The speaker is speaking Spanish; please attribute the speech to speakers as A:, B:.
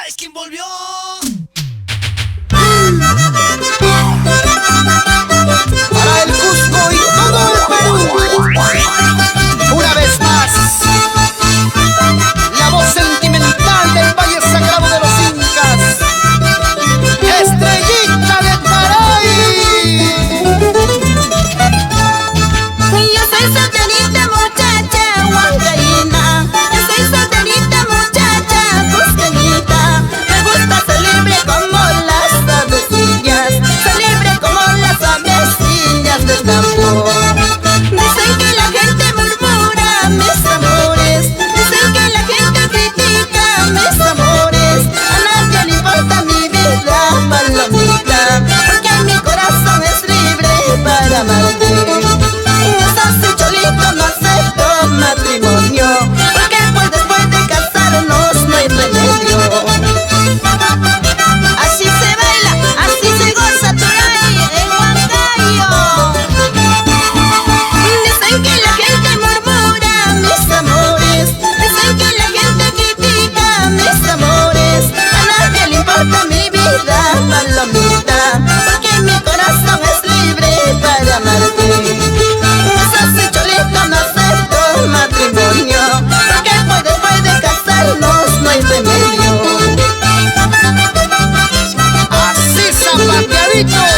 A: ¿Sabes quién volvió?
B: Para el Cusco y todo el Perú, una vez más, la voz sentimental del Valle Sagrado de los Incas, Estrellita de Taray.
C: Yo soy solterita muchacha huancaína, yo soy solterita muchacha cusqueñita. Me gusta ser libre como las avecillas, ser libre como las avecillas del campo. Dicen que la gente murmura mis amores, dicen que la gente critica mis amores. A nadie le importa mi vida, palomita, porque mi corazón es libre para amarte. Sos cholito, no acepto matrimonio, porque pues después de casarnos no hay remedio. Así se baila, así se goza Taray en Huancayo. Dicen que la gente murmura mis amores, dicen que la gente critica mis amores. A nadie le importa mi vida, palomita, porque mi corazón es libre para amarte. Sos cholito, no acepto matrimonio, porque pues después de casarnos no hay remedio.
B: Así zapateadito.